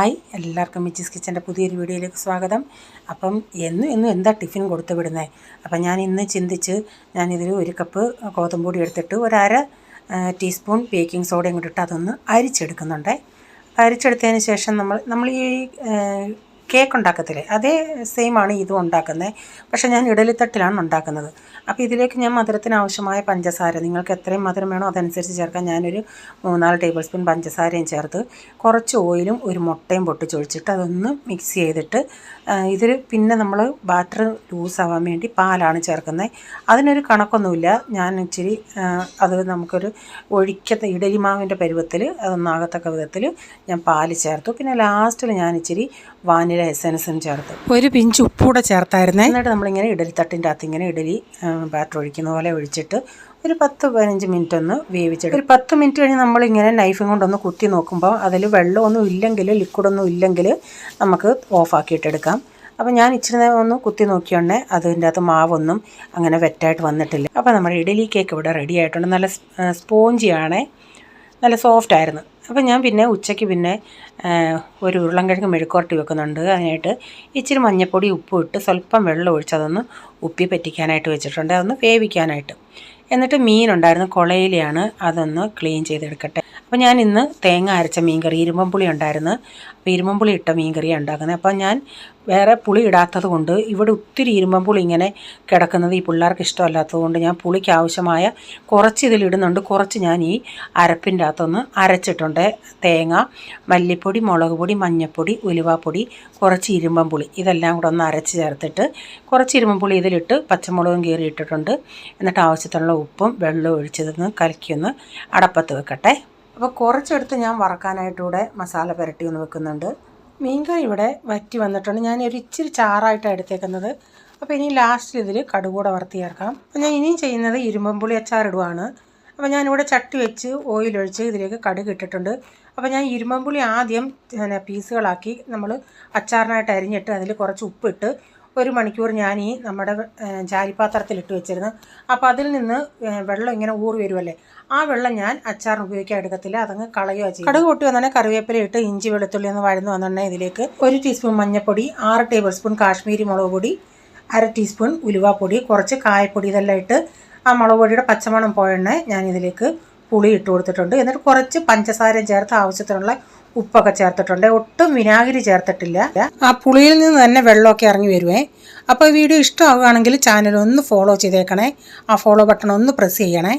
Hi, എല്ലാവർക്കും മിച്ചിസ് കിച്ചൻ്റെ പുതിയൊരു വീഡിയോയിലേക്ക് സ്വാഗതം. അപ്പം എന്നും എന്താ ടിഫിൻ കൊടുത്തു വിടുന്നത്? അപ്പം ഞാൻ ഇന്ന് ചിന്തിച്ച് ഞാനിതിൽ 1 കപ്പ് ഗോതമ്പൊടി എടുത്തിട്ട് 1/2 ടീസ്പൂൺ ബേക്കിംഗ് സോഡയും കൂടി ഇട്ട് അതൊന്ന് അരിച്ചെടുക്കുന്നുണ്ട്. അരിച്ചെടുത്തതിന് ശേഷം നമ്മൾ ഈ കേക്ക് ഉണ്ടാക്കത്തില്ലേ, അതേ സെയിമാണ് ഇതും ഉണ്ടാക്കുന്നത്. പക്ഷേ ഞാൻ ഇഡലിത്തട്ടിലാണ് ഉണ്ടാക്കുന്നത്. അപ്പോൾ ഇതിലേക്ക് ഞാൻ മധുരത്തിന് ആവശ്യമായ പഞ്ചസാര, നിങ്ങൾക്ക് എത്രയും മധുരം വേണോ അതനുസരിച്ച് ചേർക്കാം. ഞാനൊരു 3-4 ടേബിൾ സ്പൂൺ പഞ്ചസാരയും ചേർത്ത് കുറച്ച് ഓയിലും ഒരു മുട്ടയും പൊട്ടിച്ചൊഴിച്ചിട്ട് അതൊന്ന് മിക്സ് ചെയ്തിട്ട് ഇതിൽ പിന്നെ നമ്മൾ ബാറ്റർ ലൂസാവാൻ വേണ്ടി പാലാണ് ചേർക്കുന്നത്. അതിനൊരു കണക്കൊന്നുമില്ല. ഞാൻ ഇച്ചിരി അത് നമുക്കൊരു ഇഡലി മാവിൻ്റെ പരുവത്തിൽ അതൊന്നാകത്തക്ക വിധത്തിൽ ഞാൻ പാല് ചേർത്തു. പിന്നെ ലാസ്റ്റിൽ ഞാൻ ഇച്ചിരി വാനില എസൻസും ചേർത്ത് ഒരു പിഞ്ച് ഉപ്പൂടെ ചേർത്തായിരുന്നേ. എന്നിട്ട് നമ്മളിങ്ങനെ ഇഡലിത്തട്ടിൻ്റെ അകത്ത് ഇങ്ങനെ ഇഡലി ബാറ്റർ ഒഴിക്കുന്ന പോലെ ഒഴിച്ചിട്ട് ഒരു 10-15 മിനിറ്റ് ഒന്ന് വേവിച്ചെടുക്കും. ഒരു 10 മിനിറ്റ് കഴിഞ്ഞ് നമ്മളിങ്ങനെ നൈഫും കൊണ്ടൊന്ന് കുത്തി നോക്കുമ്പോൾ അതിൽ വെള്ളമൊന്നും ഇല്ലെങ്കിൽ, ലിക്വിഡൊന്നും ഇല്ലെങ്കിൽ നമുക്ക് ഓഫാക്കിയിട്ടെടുക്കാം. അപ്പോൾ ഞാൻ ഇച്ചിരി നേരം ഒന്ന് കുത്തി നോക്കിയോണ്ടേ അതിൻ്റെ അകത്ത് മാവൊന്നും അങ്ങനെ വെറ്റായിട്ട് വന്നിട്ടില്ല. അപ്പോൾ നമ്മുടെ ഇഡലി കേക്ക് ഇവിടെ റെഡി ആയിട്ടുണ്ട്. നല്ല സ്പോഞ്ചിയാണേ, നല്ല സോഫ്റ്റായിരുന്നു. അപ്പോൾ ഞാൻ പിന്നെ ഉച്ചയ്ക്ക് പിന്നെ ഒരു ഉരുളൻകിഴങ്ങ് മെഴുക്കുവരട്ടി വെക്കുന്നുണ്ട്. അതിനായിട്ട് ഇച്ചിരി മഞ്ഞൾപ്പൊടി ഉപ്പും ഇട്ട് സ്വല്പം വെള്ളം ഒഴിച്ച് അതൊന്ന് ഉപ്പി പറ്റിക്കാനായിട്ട് വെച്ചിട്ടുണ്ട്, അതൊന്ന് വേവിക്കാനായിട്ട്. എന്നിട്ട് മീനുണ്ടായിരുന്നു, കുളയിലാണ്, അതൊന്ന് ക്ലീൻ ചെയ്തെടുക്കട്ടെ. അപ്പോൾ ഞാൻ ഇന്ന് തേങ്ങ അരച്ച മീൻകറി, ഇരുമ്പമ്പുളി ഉണ്ടായിരുന്നു. അപ്പോൾ ഇരുമ്പമ്പുളി ഇട്ട മീൻകറിയാണ് ഉണ്ടാക്കുന്നത്. അപ്പോൾ ഞാൻ വേറെ പുളി ഇടാത്തത് കൊണ്ട് ഇവിടെ ഒത്തിരി ഇരുമ്പമ്പുളി ഇങ്ങനെ കിടക്കുന്നത് ഈ പിള്ളേർക്ക് ഇഷ്ടമല്ലാത്തത് കൊണ്ട് ഞാൻ പുളിക്ക് ആവശ്യമായ കുറച്ച് ഇതിലിടുന്നുണ്ട്. കുറച്ച് ഞാൻ ഈ അരപ്പിൻ്റെ അകത്തൊന്ന് അരച്ചിട്ടുണ്ട്. തേങ്ങ, മല്ലിപ്പൊടി, മുളക് പൊടി, മഞ്ഞൾപ്പൊടി, ഉലുവാപ്പൊടി, കുറച്ച് ഇരുമ്പമ്പുളി, ഇതെല്ലാം കൂടെ ഒന്ന് അരച്ച് ചേർത്തിട്ട് കുറച്ച് ഇരുമ്പമ്പുളി ഇതിലിട്ട് പച്ചമുളകും കീറി ഇട്ടിട്ടുണ്ട്. എന്നിട്ട് ആവശ്യത്തിനുള്ള ഉപ്പും വെള്ളവും ഒഴിച്ചതൊന്ന് കലക്കിയൊന്ന് അടപ്പത്ത് വെക്കട്ടെ. അപ്പോൾ കുറച്ചെടുത്ത് ഞാൻ വറക്കാനായിട്ടൂടെ മസാല പുരട്ടി ഒന്ന് വെക്കുന്നുണ്ട്. മീൻകറി ഇവിടെ വറ്റി വന്നിട്ടുണ്ട്. ഞാൻ ഒരു ഇച്ചിരി ചാറായിട്ടാണ് എടുത്തേക്കുന്നത്. അപ്പോൾ ഇനി ലാസ്റ്റിൽ ഇതിൽ കടുകൂടെ വറുത്ത് ചേർക്കാം. അപ്പോൾ ഞാൻ ഇനിയും ചെയ്യുന്നത് ഇരുമ്പമ്പുളി അച്ചാറിടുവാണ്. അപ്പോൾ ഞാനിവിടെ ചട്ടി വെച്ച് ഓയിലൊഴിച്ച് ഇതിലേക്ക് കടുക് ഇട്ടിട്ടുണ്ട്. അപ്പോൾ ഞാൻ ഇരുമ്പമ്പുളി ആദ്യം പീസുകളാക്കി നമ്മൾ അച്ചാറിനായിട്ട് അരിഞ്ഞിട്ട് അതിൽ കുറച്ച് ഉപ്പിട്ട് 1 മണിക്കൂർ ഞാൻ ഈ നമ്മുടെ ജാലിപ്പാത്രത്തിലിട്ട് വെച്ചിരുന്നു. അപ്പോൾ അതിൽ നിന്ന് വെള്ളം ഇങ്ങനെ ഊറി വരുമല്ലേ, ആ വെള്ളം ഞാൻ അച്ചാറിന് ഉപയോഗിക്കാൻ എടുക്കത്തില്ല, അതങ്ങ് കളയുക ചെയ്യും. കടുക് പൊട്ടി വന്നാൽ കറിവേപ്പില ഇട്ട് ഇഞ്ചി വെളുത്തുള്ളി ഒന്ന് വഴന്ന് വന്നിട്ടുണ്ടെങ്കിൽ ഇതിലേക്ക് 1 ടീസ്പൂൺ മഞ്ഞൾപ്പൊടി, 6 ടേബിൾ സ്പൂൺ കാശ്മീരി മുളക് പൊടി, 1/2 ടീസ്പൂൺ ഉലുവാപ്പൊടി, കുറച്ച് കായപ്പൊടി, ഇതെല്ലാം ഇട്ട് ആ മുളക് പൊടിയുടെ പച്ചമണം പോയെണ്ണ ഞാനിതിലേക്ക് പുളി ഇട്ട് കൊടുത്തിട്ടുണ്ട്. എന്നിട്ട് കുറച്ച് പഞ്ചസാര ചേർത്ത് ആവശ്യത്തിനുള്ള ഉപ്പൊക്കെ ചേർത്തിട്ടുണ്ട്. ഒട്ടും വിനാഗിരി ചേർത്തിട്ടില്ല. ആ പുളിയിൽ നിന്ന് തന്നെ വെള്ളമൊക്കെ ഇറങ്ങി വരുവേ. അപ്പോൾ വീഡിയോ ഇഷ്ടമാവുകയാണെങ്കിൽ ചാനൽ ഒന്ന് ഫോളോ ചെയ്തേക്കണേ. ആ ഫോളോ ബട്ടൺ ഒന്ന് പ്രസ് ചെയ്യണേ.